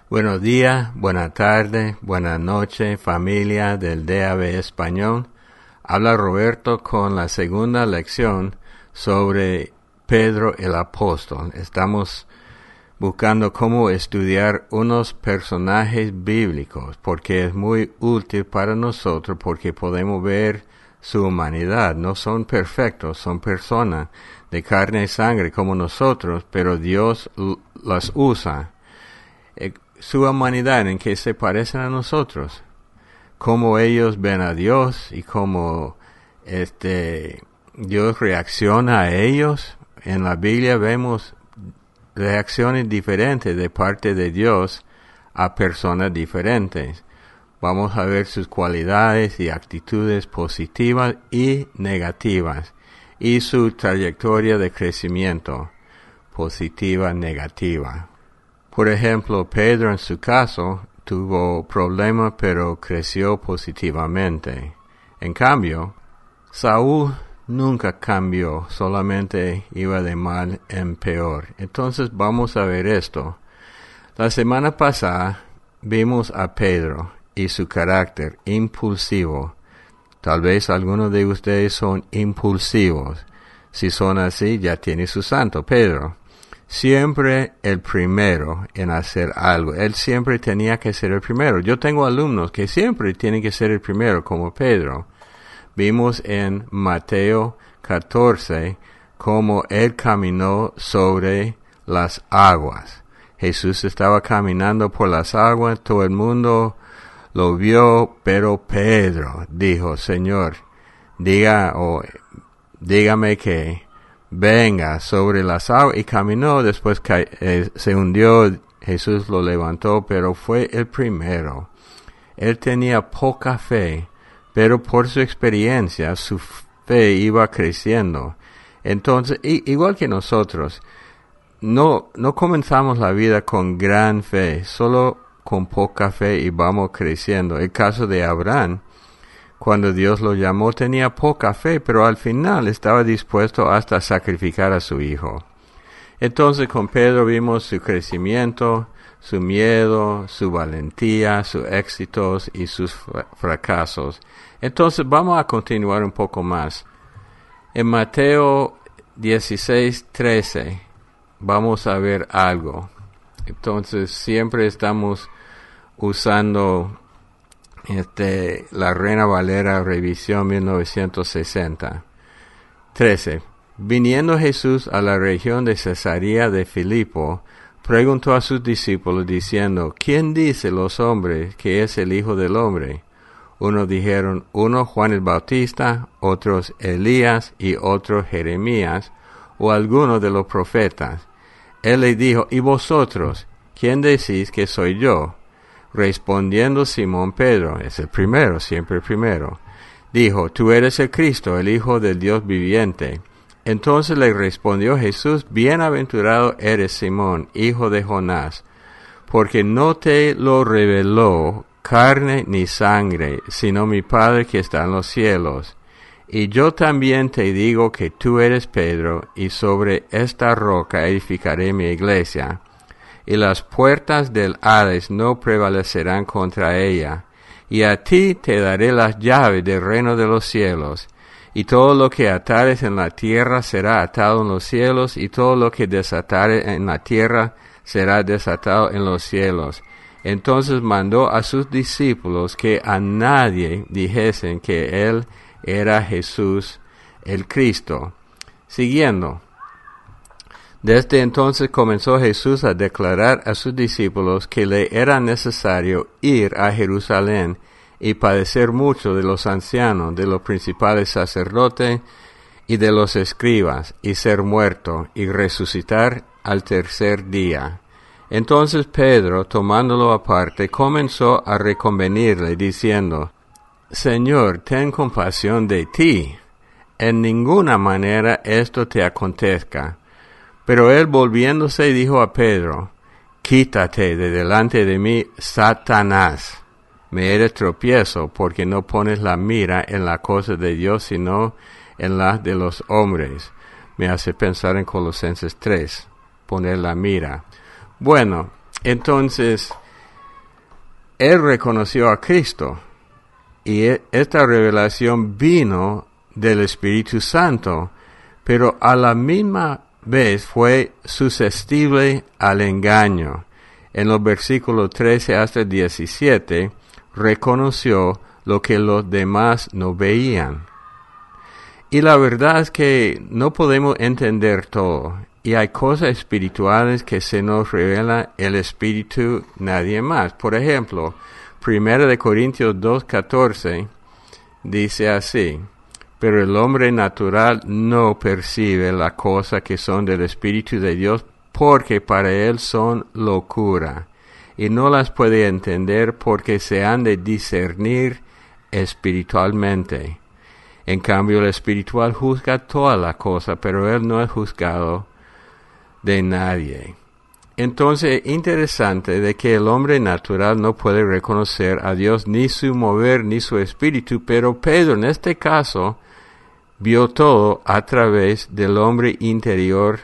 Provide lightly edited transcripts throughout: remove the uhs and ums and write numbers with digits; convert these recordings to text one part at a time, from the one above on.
Buenos días, buenas tardes, buenas noches, familia del DAB Español. Habla Roberto con la segunda lección sobre Pedro el Apóstol. Estamos buscando cómo estudiar unos personajes bíblicos, porque es muy útil para nosotros, porque podemos ver su humanidad. No son perfectos, son personas de carne y sangre como nosotros, pero Dios las usa. Su humanidad en que se parecen a nosotros, cómo ellos ven a Dios y cómo Dios reacciona a ellos. En la Biblia vemos reacciones diferentes de parte de Dios a personas diferentes. Vamos a ver sus cualidades y actitudes positivas y negativas y su trayectoria de crecimiento positiva, negativa. Por ejemplo, Pedro en su caso tuvo problemas pero creció positivamente. En cambio, Saúl nunca cambió, solamente iba de mal en peor. Entonces vamos a ver esto. La semana pasada vimos a Pedro y su carácter impulsivo. Tal vez algunos de ustedes son impulsivos. Si son así, ya tiene su santo, Pedro. Siempre el primero en hacer algo. Él siempre tenía que ser el primero. Yo tengo alumnos que siempre tienen que ser el primero, como Pedro. Vimos en Mateo 14 cómo él caminó sobre las aguas. Jesús estaba caminando por las aguas, todo el mundo lo vio, pero Pedro dijo, Señor, dígame que venga sobre las aguas, y caminó. Después se hundió, Jesús lo levantó, pero fue el primero. Él tenía poca fe, pero por su experiencia su fe iba creciendo. Entonces, igual que nosotros, no comenzamos la vida con gran fe, solo con poca fe y vamos creciendo. El caso de Abraham, cuando Dios lo llamó, tenía poca fe, pero al final estaba dispuesto hasta a sacrificar a su hijo. Entonces con Pedro vimos su crecimiento, su miedo, su valentía, sus éxitos y sus fracasos. Entonces vamos a continuar un poco más. En Mateo 16:13 vamos a ver algo. Entonces siempre estamos usando la Reina Valera Revisión 1960. 13. Viniendo Jesús a la región de Cesarea de Filipo, preguntó a sus discípulos diciendo, ¿quién dice los hombres que es el Hijo del Hombre? Unos dijeron, uno Juan el Bautista, otros Elías y otros Jeremías, o alguno de los profetas. Él les dijo, ¿y vosotros, quién decís que soy yo? Respondiendo Simón Pedro, es el primero, siempre el primero, dijo, tú eres el Cristo, el Hijo del Dios viviente. Entonces le respondió Jesús, bienaventurado eres Simón, hijo de Jonás, porque no te lo reveló carne ni sangre, sino mi Padre que está en los cielos. Y yo también te digo que tú eres Pedro, y sobre esta roca edificaré mi iglesia. Y las puertas del Hades no prevalecerán contra ella. Y a ti te daré las llaves del reino de los cielos. Y todo lo que atares en la tierra será atado en los cielos, y todo lo que desatares en la tierra será desatado en los cielos. Entonces mandó a sus discípulos que a nadie dijesen que él era Jesús el Cristo. Siguiendo. Desde entonces comenzó Jesús a declarar a sus discípulos que le era necesario ir a Jerusalén y padecer mucho de los ancianos, de los principales sacerdotes y de los escribas, y ser muerto y resucitar al tercer día. Entonces Pedro, tomándolo aparte, comenzó a reconvenirle, diciendo, Señor, ten compasión de ti. En ninguna manera esto te acontezca. Pero él volviéndose dijo a Pedro, quítate de delante de mí, Satanás. Me eres tropiezo, porque no pones la mira en las cosas de Dios, sino en las de los hombres. Me hace pensar en Colosenses 3, poner la mira. Bueno, entonces, él reconoció a Cristo. Y esta revelación vino del Espíritu Santo, pero a la misma vez fue susceptible al engaño. En los versículos 13 hasta 17, reconoció lo que los demás no veían. Y la verdad es que no podemos entender todo, y hay cosas espirituales que se nos revela el Espíritu, nadie más. Por ejemplo, 1 Corintios 2:14 dice así: pero el hombre natural no percibe las cosas que son del Espíritu de Dios, porque para él son locura, y no las puede entender porque se han de discernir espiritualmente. En cambio, el espiritual juzga todas las cosas, pero él no es juzgado de nadie. Entonces, interesante de que el hombre natural no puede reconocer a Dios, ni su mover, ni su espíritu, pero Pedro en este caso vio todo a través del hombre interior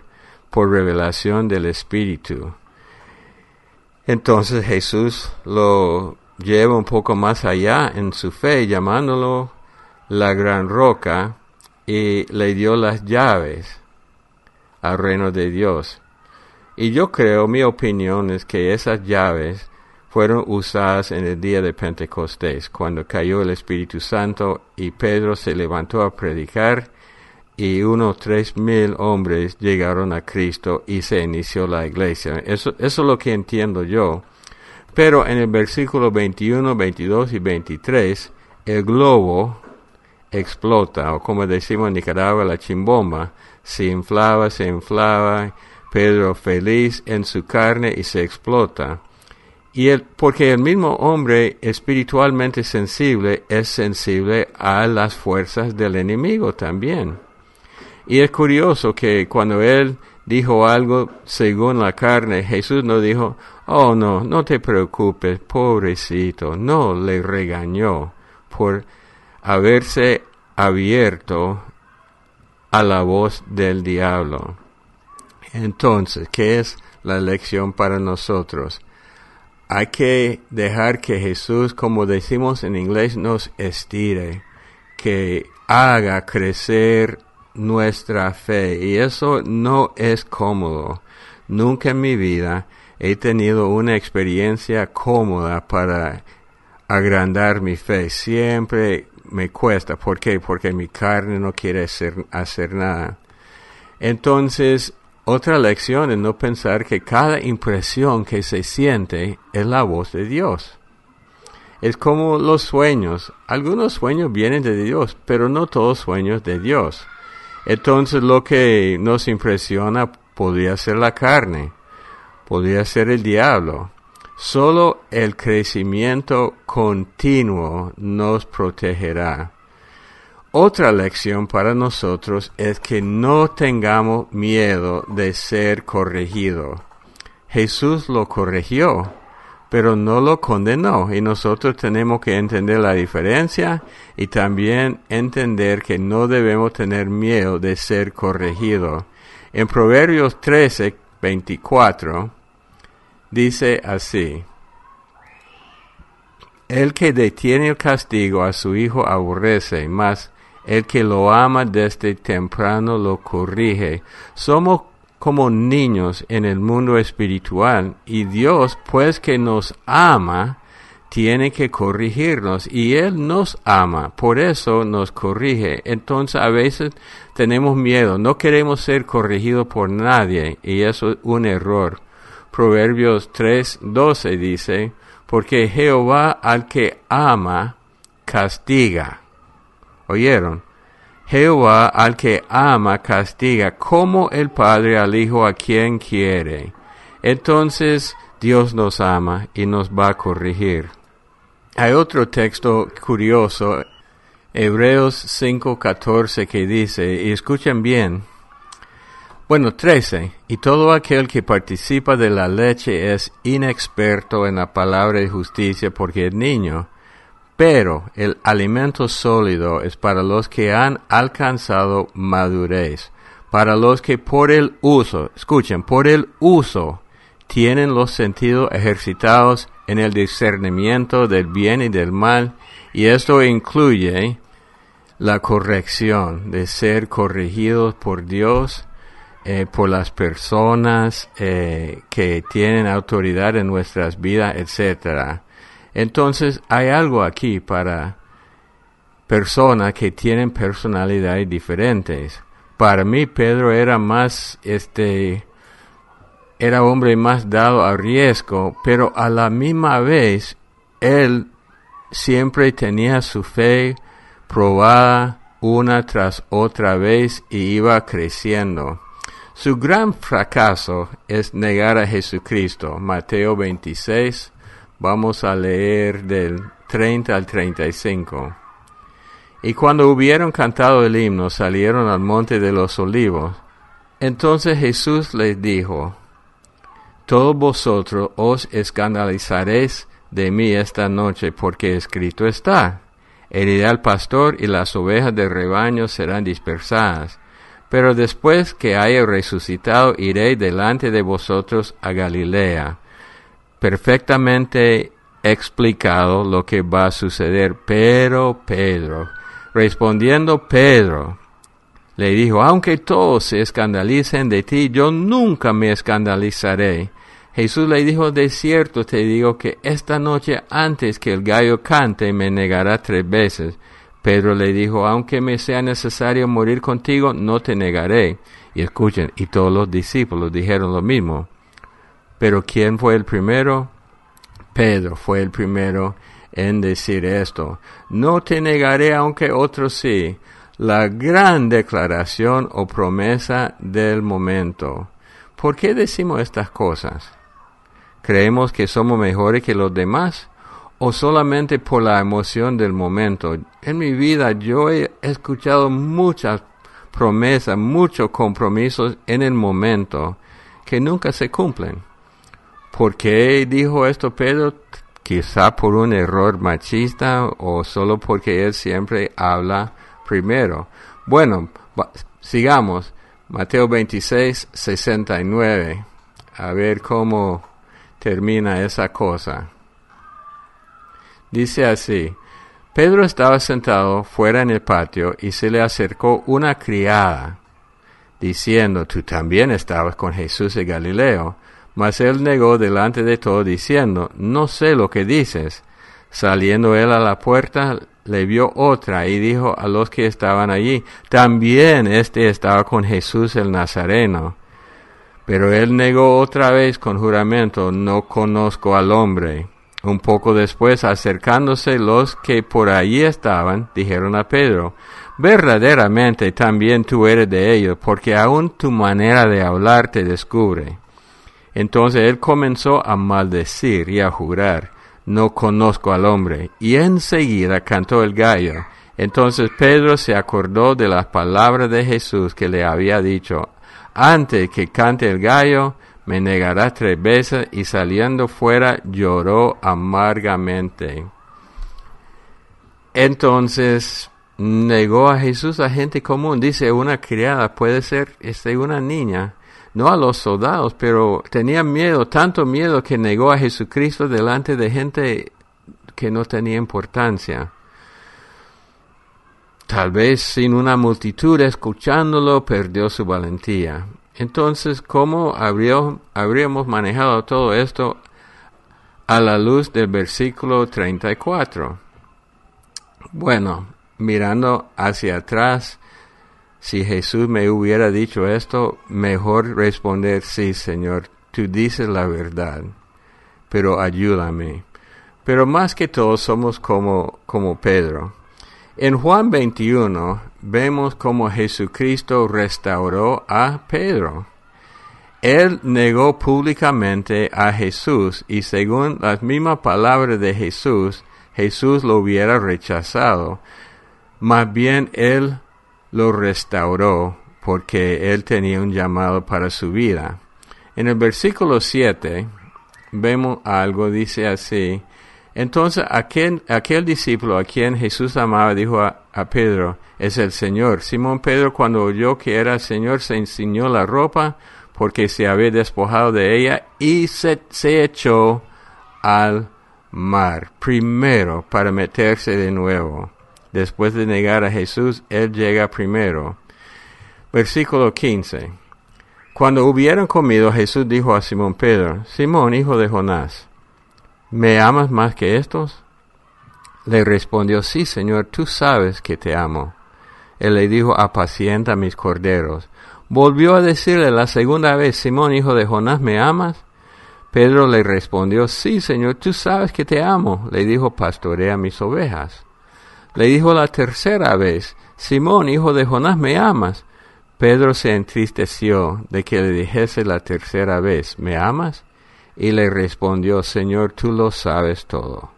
por revelación del Espíritu. Entonces Jesús lo lleva un poco más allá en su fe, llamándolo la gran roca, y le dio las llaves al reino de Dios. Y yo creo, mi opinión es que esas llaves fueron usadas en el día de Pentecostés, cuando cayó el Espíritu Santo y Pedro se levantó a predicar, y unos 3,000 hombres llegaron a Cristo y se inició la iglesia. Eso es lo que entiendo yo. Pero en el versículo 21, 22 y 23, el globo explota, o como decimos en Nicaragua, la chimbomba, se inflaba, Pedro feliz en su carne y se explota. Porque el mismo hombre espiritualmente sensible es sensible a las fuerzas del enemigo también. Y es curioso que cuando él dijo algo según la carne, Jesús no dijo, oh no te preocupes, pobrecito. No, le regañó por haberse abierto a la voz del diablo. Entonces, ¿qué es la lección para nosotros? Hay que dejar que Jesús, como decimos en inglés, nos estire, que haga crecer nuestra fe. Y eso no es cómodo. Nunca en mi vida he tenido una experiencia cómoda para agrandar mi fe. Siempre me cuesta. ¿Por qué? Porque mi carne no quiere hacer nada. Entonces, otra lección es no pensar que cada impresión que se siente es la voz de Dios. Es como los sueños. Algunos sueños vienen de Dios, pero no todos sueños de Dios. Entonces lo que nos impresiona podría ser la carne, podría ser el diablo. Solo el crecimiento continuo nos protegerá. Otra lección para nosotros es que no tengamos miedo de ser corregido. Jesús lo corrigió, pero no lo condenó, y nosotros tenemos que entender la diferencia y también entender que no debemos tener miedo de ser corregido. En Proverbios 13:24 dice así: el que detiene el castigo a su hijo aborrece, mas el que lo ama desde temprano lo corrige. Somos como niños en el mundo espiritual, y Dios, pues que nos ama, tiene que corregirnos, y Él nos ama, por eso nos corrige. Entonces a veces tenemos miedo, no queremos ser corregidos por nadie, y eso es un error. Proverbios 3:12 dice: porque Jehová al que ama castiga. ¿Oyeron? Jehová al que ama castiga, como el Padre al Hijo a quien quiere. Entonces Dios nos ama y nos va a corregir. Hay otro texto curioso, Hebreos 5:14, que dice, y escuchen bien, 13, y todo aquel que participa de la leche es inexperto en la palabra de justicia porque es niño. Pero el alimento sólido es para los que han alcanzado madurez, para los que por el uso, escuchen, por el uso, tienen los sentidos ejercitados en el discernimiento del bien y del mal, y esto incluye la corrección, de ser corregidos por Dios, por las personas que tienen autoridad en nuestras vidas, etcétera. Entonces hay algo aquí para personas que tienen personalidades diferentes. Para mí Pedro era más, era hombre más dado a riesgo, pero a la misma vez él siempre tenía su fe probada una tras otra vez y iba creciendo. Su gran fracaso es negar a Jesucristo. Mateo 26, vamos a leer del 30 al 35. Y cuando hubieron cantado el himno, salieron al monte de los olivos. Entonces Jesús les dijo: todos vosotros os escandalizaréis de mí esta noche, porque escrito está: heriré al pastor y las ovejas del rebaño serán dispersadas. Pero después que haya resucitado, iré delante de vosotros a Galilea. Perfectamente explicado lo que va a suceder. Pero Pedro, respondiendo Pedro, le dijo: aunque todos se escandalicen de ti, yo nunca me escandalizaré. Jesús le dijo: de cierto te digo que esta noche antes que el gallo cante me negará 3 veces. Pedro le dijo: aunque me sea necesario morir contigo, no te negaré. Y escuchen, y todos los discípulos dijeron lo mismo. Pero ¿quién fue el primero? Pedro fue el primero en decir esto: no te negaré aunque otros sí. La gran declaración o promesa del momento. ¿Por qué decimos estas cosas? ¿Creemos que somos mejores que los demás? ¿O solamente por la emoción del momento? En mi vida yo he escuchado muchas promesas, muchos compromisos en el momento que nunca se cumplen. ¿Por qué dijo esto Pedro? Quizá por un error machista o solo porque él siempre habla primero. Bueno, sigamos. Mateo 26, 69. A ver cómo termina esa cosa. Dice así: Pedro estaba sentado fuera en el patio y se le acercó una criada, diciendo: tú también estabas con Jesús de Galileo. Mas él negó delante de todos, diciendo: no sé lo que dices. Saliendo él a la puerta, le vio otra y dijo a los que estaban allí: también estaba con Jesús el Nazareno. Pero él negó otra vez con juramento: no conozco al hombre. Un poco después, acercándose los que por allí estaban, dijeron a Pedro: verdaderamente también tú eres de ellos, porque aún tu manera de hablar te descubre. Entonces él comenzó a maldecir y a jurar: no conozco al hombre. Y enseguida cantó el gallo. Entonces Pedro se acordó de las palabras de Jesús que le había dicho: antes que cante el gallo, me negarás 3 veces. Y saliendo fuera, lloró amargamente. Entonces negó a Jesús a gente común. Dice una criada, puede ser una niña. No a los soldados, pero tenía miedo, tanto miedo que negó a Jesucristo delante de gente que no tenía importancia. Tal vez sin una multitud escuchándolo, perdió su valentía. Entonces, ¿cómo habríamos manejado todo esto a la luz del versículo 34? Bueno, mirando hacia atrás, si Jesús me hubiera dicho esto, mejor responder: sí, Señor, tú dices la verdad, pero ayúdame. Pero más que todo somos como Pedro. En Juan 21 vemos cómo Jesucristo restauró a Pedro. Él negó públicamente a Jesús y según las mismas palabras de Jesús, Jesús lo hubiera rechazado. Más bien él lo restauró porque él tenía un llamado para su vida. En el versículo 7 vemos algo, dice así: entonces aquel discípulo a quien Jesús amaba dijo a Pedro: es el Señor. Simón Pedro, cuando oyó que era el Señor, se enciñó la ropa porque se había despojado de ella y se echó al mar, primero para meterse de nuevo. Después de negar a Jesús, él llega primero. Versículo 15. Cuando hubieron comido, Jesús dijo a Simón Pedro: Simón, hijo de Jonás, ¿me amas más que estos? Le respondió: sí, Señor, tú sabes que te amo. Él le dijo: apacienta mis corderos. Volvió a decirle la segunda vez: Simón, hijo de Jonás, ¿me amas? Pedro le respondió: sí, Señor, tú sabes que te amo. Le dijo: pastorea mis ovejas. Le dijo la tercera vez: Simón, hijo de Jonás, ¿me amas? Pedro se entristeció de que le dijese la tercera vez: ¿me amas? Y le respondió: Señor, tú lo sabes todo.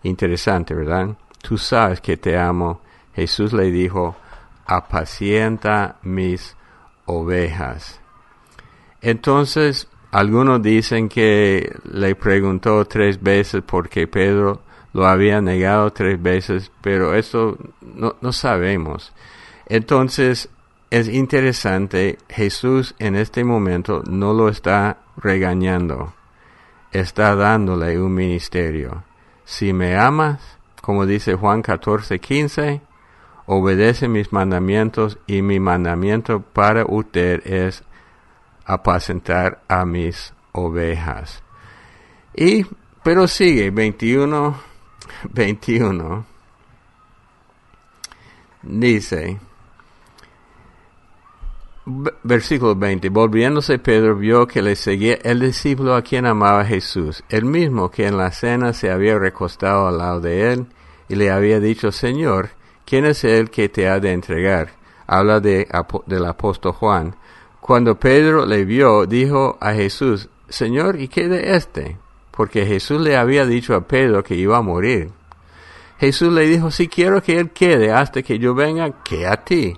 Interesante, ¿verdad? Tú sabes que te amo. Jesús le dijo: apacienta mis ovejas. Entonces, algunos dicen que le preguntó 3 veces porque Pedro lo había negado 3 veces, pero eso no sabemos. Entonces, es interesante, Jesús en este momento no lo está regañando, está dándole un ministerio. Si me amas, como dice Juan 14:15, obedece mis mandamientos, y mi mandamiento para usted es apacentar a mis ovejas. Pero sigue, 21, dice, versículo 20, volviéndose Pedro vio que le seguía el discípulo a quien amaba Jesús, el mismo que en la cena se había recostado al lado de él, y le había dicho: Señor, ¿quién es el que te ha de entregar? Habla del apóstol Juan. Cuando Pedro le vio, dijo a Jesús: Señor, ¿y qué de este? Porque Jesús le había dicho a Pedro que iba a morir. Jesús le dijo: si quiero que él quede hasta que yo venga, ¿qué a ti?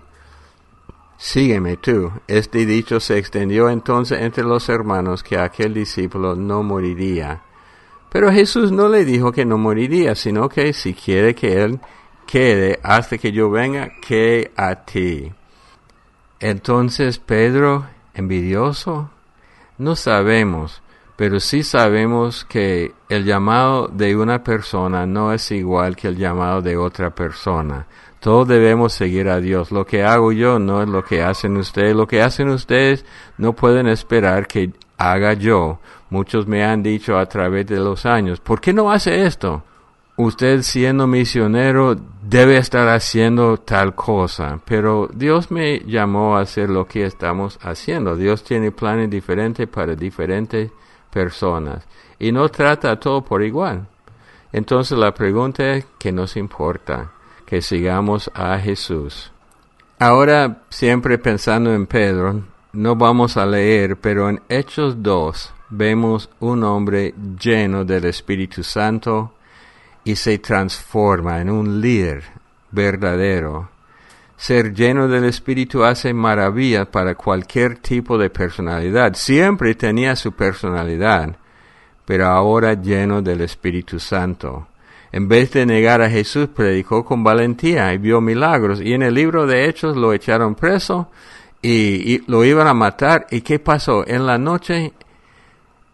Sígueme tú. Este dicho se extendió entonces entre los hermanos, que aquel discípulo no moriría. Pero Jesús no le dijo que no moriría, sino que si quiere que él quede hasta que yo venga, ¿qué a ti? Entonces, Pedro, envidioso, no sabemos, pero sí sabemos que el llamado de una persona no es igual que el llamado de otra persona. Todos debemos seguir a Dios. Lo que hago yo no es lo que hacen ustedes. Lo que hacen ustedes no pueden esperar que haga yo. Muchos me han dicho a través de los años: ¿por qué no hace esto? Usted, siendo misionero, debe estar haciendo tal cosa. Pero Dios me llamó a hacer lo que estamos haciendo. Dios tiene planes diferentes para diferentes personas, y no trata a todo por igual. Entonces la pregunta es: ¿qué nos importa? Que sigamos a Jesús. Ahora, siempre pensando en Pedro, no vamos a leer, pero en Hechos 2 vemos un hombre lleno del Espíritu Santo y se transforma en un líder verdadero. Ser lleno del Espíritu hace maravillas para cualquier tipo de personalidad. Siempre tenía su personalidad, pero ahora lleno del Espíritu Santo. En vez de negar a Jesús, predicó con valentía y vio milagros. Y en el libro de Hechos lo echaron preso y lo iban a matar. ¿Y qué pasó? En la noche,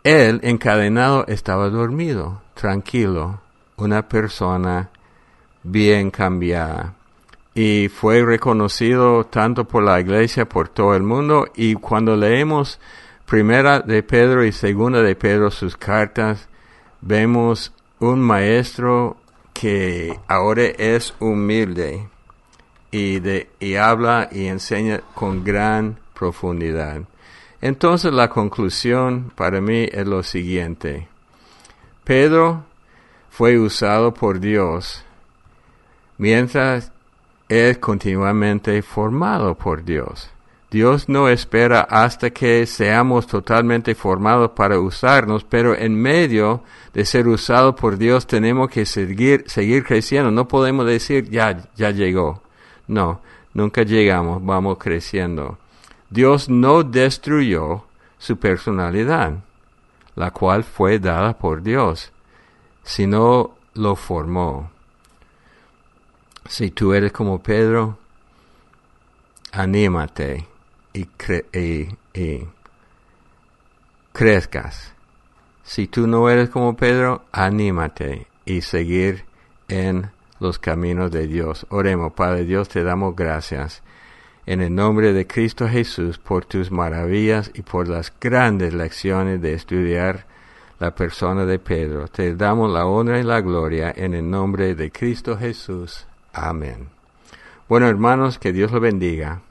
él, encadenado, estaba dormido, tranquilo. Una persona bien cambiada. Y fue reconocido tanto por la iglesia, por todo el mundo. Y cuando leemos Primera de Pedro y Segunda de Pedro, sus cartas, vemos un maestro que ahora es humilde y habla y enseña con gran profundidad. Entonces la conclusión para mí es lo siguiente: Pedro fue usado por Dios mientras es continuamente formado por Dios. Dios no espera hasta que seamos totalmente formados para usarnos, pero en medio de ser usados por Dios tenemos que seguir creciendo. No podemos decir, ya llegó. No, nunca llegamos, vamos creciendo. Dios no destruyó su personalidad, la cual fue dada por Dios, sino lo formó. Si tú eres como Pedro, anímate y crezcas Si tú no eres como Pedro, anímate y seguir en los caminos de Dios. Oremos. Padre Dios, te damos gracias en el nombre de Cristo Jesús por tus maravillas y por las grandes lecciones de estudiar la persona de Pedro. Te damos la honra y la gloria en el nombre de Cristo Jesús. Amén. Bueno, hermanos, que Dios los bendiga.